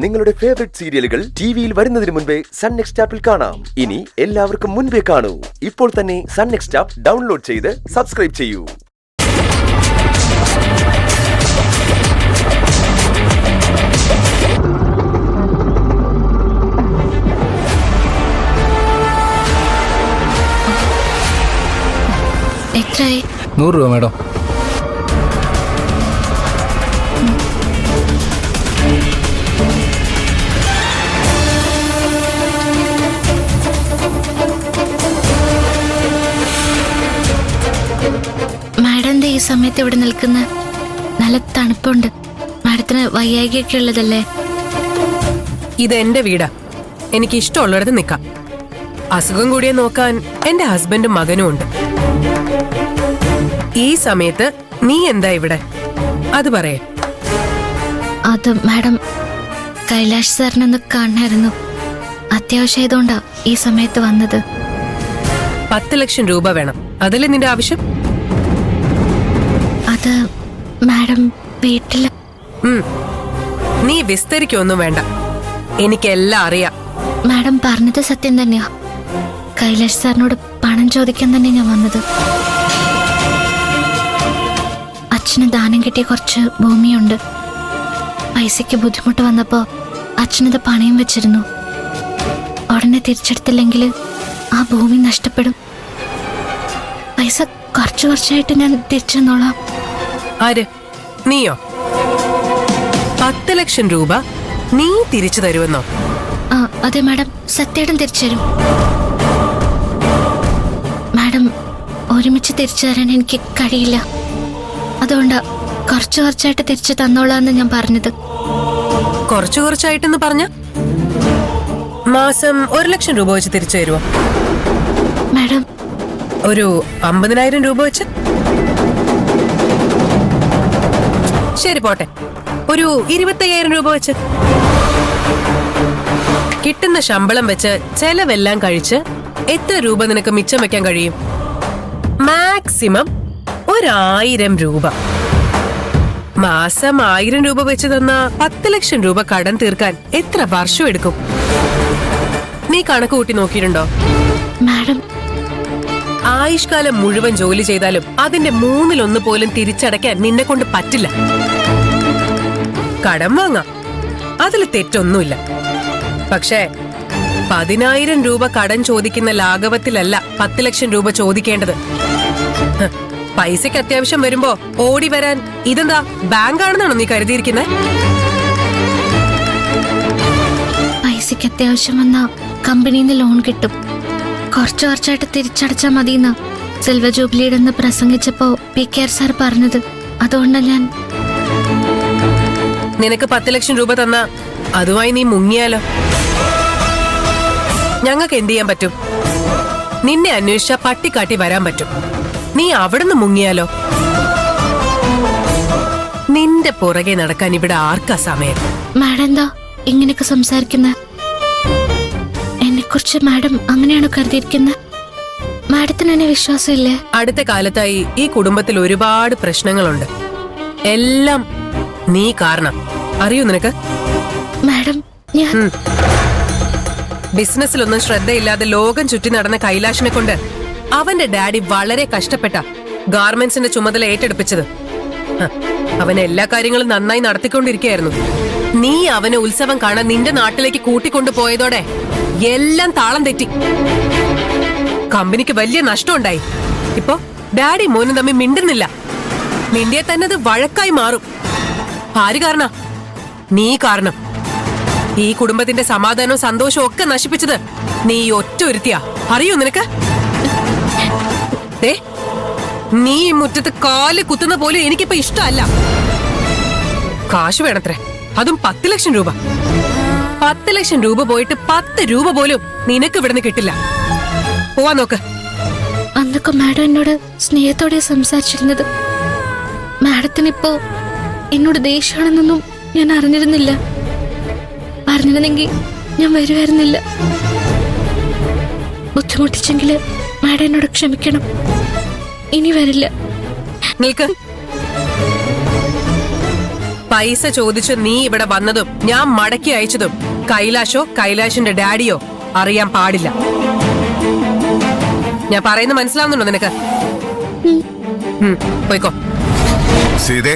നിങ്ങളുടെ ഫേവറേറ്റ് സീരിയലുകൾ ടിവിയിൽ വരുന്നതിന് മുൻപേ സൺ നെക്സ്റ്റ് ആപ്പിൽ കാണാം. ഇനി എല്ലാവർക്കും മുൻപേ കാണൂ. ഇപ്പോൾ തന്നെ സൺ നെക്സ്റ്റ് ആപ്പ് ഡൗൺലോഡ് ചെയ്ത് സബ്സ്ക്രൈബ് ചെയ്യൂ. എത്രയായി? 100 രൂപ മേഡം. മാഡം ഈ സമയത്ത് ഇവിടെ നിൽക്കുന്ന നല്ല തണുപ്പുണ്ട്. മാഡത്തിന് വയ്യായികയൊക്കെ ഉള്ളതല്ലേ? ഇത് എന്റെ വീടാ. എനിക്ക് ഇഷ്ടമുള്ളിടത്ത് നിൽക്കാം. അസുഖം കൂടിയെ നോക്കാൻ എന്റെ ഹസ്ബൻഡും മകനും ഉണ്ട്. ഈ സമയത്ത് നീ എന്താ ഇവിടെ? അത് പറയേ. അത് മാഡം, കൈലാഷ് സാറിനൊന്ന് കാണായിരുന്നു. അത്യാവശ്യമായതുകൊണ്ടാ ഈ സമയത്ത് വന്നത്. 10 ലക്ഷം രൂപ വേണം. അതല്ലേ നിന്റെ ആവശ്യം? അത് മാഡം വീട്ടില്. നീ വിസ്തരിക്കൊന്നും വേണ്ട. എനിക്കെല്ലാം അറിയാം. മാഡം പറഞ്ഞത് സത്യം തന്നെയാ. കൈലാഷ് സാറിനോട് പണം ചോദിക്കാൻ തന്നെ ഞാൻ വന്നത്. അച്ഛന് ദാനം കിട്ടിയ കുറച്ച് ഭൂമിയുണ്ട്. പൈസയ്ക്ക് ബുദ്ധിമുട്ട് വന്നപ്പോ അച്ഛനത് പണയം വെച്ചിരുന്നു. ഉടനെ തിരിച്ചെടുത്തില്ലെങ്കിൽ ആ ഭൂമി നഷ്ടപ്പെടും. പൈസ കുറച്ചായിട്ട് ഞാൻ തിരിച്ചെന്നോളാം. ആര്? നീയോ? 10 ലക്ഷം രൂപ നീ തിരിച്ചു തരുമെന്നോ? അതെ മാഡം, സത്യേടം തിരിച്ചു തരും. മാഡം, ഒരുമിച്ച് തിരിച്ചു തരാൻ എനിക്ക് കഴിയില്ല. അതുകൊണ്ടാ കുറച്ചായിട്ട് തിരിച്ചു തന്നോളാന്ന് ഞാൻ പറഞ്ഞത്. കുറച്ചായിട്ടെന്ന് പറഞ്ഞ മാസം 1 ലക്ഷം രൂപ വെച്ച് തിരിച്ചു തരുമോ? മാഡം, ഒരു 50,000 രൂപ വെച്ച്. ശരി പോട്ടെ, ഒരു 25,000 രൂപ വെച്ച്. കിട്ടുന്ന ശമ്പളം വെച്ച് ചെലവെല്ലാം കഴിച്ച് എത്ര രൂപ നിനക്ക് മിച്ചം വെക്കാൻ കഴിയും? മാക്സിമം 1,000 രൂപ. മാസം 1000 രൂപ വെച്ച് തന്ന 10 ലക്ഷം രൂപ കടം തീർക്കാൻ എത്ര വർഷം എടുക്കും? നീ കണക്ക് കൂട്ടി നോക്കിയിട്ടുണ്ടോ? മാഡം, ആയുഷ്കാലം മുഴുവൻ ജോലി ചെയ്താലും അതിന്റെ 1/3 പോലും തിരിച്ചടയ്ക്കാൻ നിന്നെ കൊണ്ട് പറ്റില്ല. കടം വാങ്ങാം, അതിൽ തെറ്റൊന്നുമില്ല. പക്ഷേ 10,000 രൂപ കടം ചോദിക്കുന്ന ലാഘവത്തിലല്ല 10 ലക്ഷം രൂപ ചോദിക്കേണ്ടത്. പൈസയ്ക്ക് അത്യാവശ്യം വരുമ്പോ ഓടി വരാൻ ഇതെന്താ ബാങ്കാണെന്നാണോ നീ കരുതിയിരിക്കുന്നത്? പൈസയ്ക്ക് അത്യാവശ്യം വന്നാ കമ്പനിയിൽ നിന്ന് ലോൺ കിട്ടും. കുറച്ചായിട്ട് തിരിച്ചടച്ചാ മതിയെന്ന് സിൽവർ ജൂബിലിയുടെ എന്ന് പ്രസംഗിച്ചപ്പോ PKR സാർ പറഞ്ഞത്. അതുകൊണ്ടാ ഞാൻ. നിനക്ക് 10 ലക്ഷം രൂപ തന്ന അതുമായി നീ മുങ്ങിയാലോ? ഞങ്ങൾക്ക് എന്ത് ചെയ്യാൻ പറ്റും? നിന്നെ അന്വേഷിച്ച പട്ടിക്കാട്ടി വരാൻ പറ്റും. നീ അവിടുന്ന് മുങ്ങിയാലോ? നിന്റെ പുറകെ നടക്കാൻ ഇവിടെ ആർക്കാ സമയം? മാഡം എന്താ ഇങ്ങനെയൊക്കെ സംസാരിക്കുന്നത്? എന്നെ കുറിച്ച് മാഡം അങ്ങനെയാണോ കരുതിയിരിക്കുന്നത്? മാഡത്തിന് എന്നെ വിശ്വാസമില്ലേ? അടുത്ത കാലത്തായി ഈ കുടുംബത്തിൽ ഒരുപാട് പ്രശ്നങ്ങളുണ്ട്. എല്ലാം നീ കാരണം. അറിയൂ നിനക്ക്? മാഡം, ഞാൻ ബിസിനസ്സിലൊന്നും ശ്രദ്ധയില്ലാതെ ലോകം ചുറ്റി നടന്ന കൈലാഷിനെ കൊണ്ട് അവന്റെ ഡാഡി വളരെ കഷ്ടപ്പെട്ട ഗാർമെന്റ്സിന്റെ ചുമതല ഏറ്റെടുപ്പിച്ചത്. അവൻ എല്ലാ കാര്യങ്ങളും നന്നായി നടത്തിക്കൊണ്ടിരിക്കുകയായിരുന്നു. നീ അവനെ ഉത്സവം കാണാൻ നിന്റെ നാട്ടിലേക്ക് കൂട്ടിക്കൊണ്ടു പോയതോടെ എല്ലാം താളം തെറ്റി. കമ്പനിക്ക് വലിയ നഷ്ടമുണ്ടായി. ഇപ്പൊ ഡാഡി മോനും തമ്മിൽ മിണ്ടുന്നില്ല. മിണ്ടിയെ തന്നെ അത് വഴക്കായി മാറും. ആര് കാരണ? നീ കാരണം. ഈ കുടുംബത്തിന്റെ സമാധാനവും സന്തോഷവും ഒക്കെ നശിപ്പിച്ചത് നീ ഒറ്റ ഒരുത്തിയാ. അറിയൂ നിനക്ക്? നീ മുറ്റത്ത് കാല് കുത്തുന്ന പോലും എനിക്കിപ്പോ ഇഷ്ടമല്ല. കാശ് വേണത്രേ, അതും 10 ലക്ഷം രൂപ. 10 ലക്ഷം രൂപ പോയിട്ട് 10 രൂപ പോലും നിനക്ക് ഇവിടുന്ന് കിട്ടില്ല. പോവാൻ നോക്ക്. അന്നൊക്കെ മാഡം എന്നോട് സ്നേഹത്തോടെ സംസാരിച്ചിരുന്നത്. മാഡത്തിനിപ്പോ എന്നോട് ദേഷ്യമാണെന്നൊന്നും ഞാൻ അറിഞ്ഞിരുന്നില്ല. അറിഞ്ഞിരുന്നെങ്കിൽ ഞാൻ വരുമായിരുന്നില്ല. ബുദ്ധിമുട്ടിച്ചെങ്കില് മാഡം എന്നോട് ക്ഷമിക്കണം. ഇനി വരില്ല. നിൽക്ക്. പൈസ ചോദിച്ച് നീ ഇവിടെ വന്നതും ഞാൻ മടക്കി അയച്ചതും കൈലാഷോ കൈലാഷിന്റെ ഡാഡിയോ അറിയാൻ പാടില്ല. ഞാൻ പറയുന്നത് മനസ്സിലാവുന്നുണ്ടോ നിനക്ക്? പോയിക്കോ. സീതേ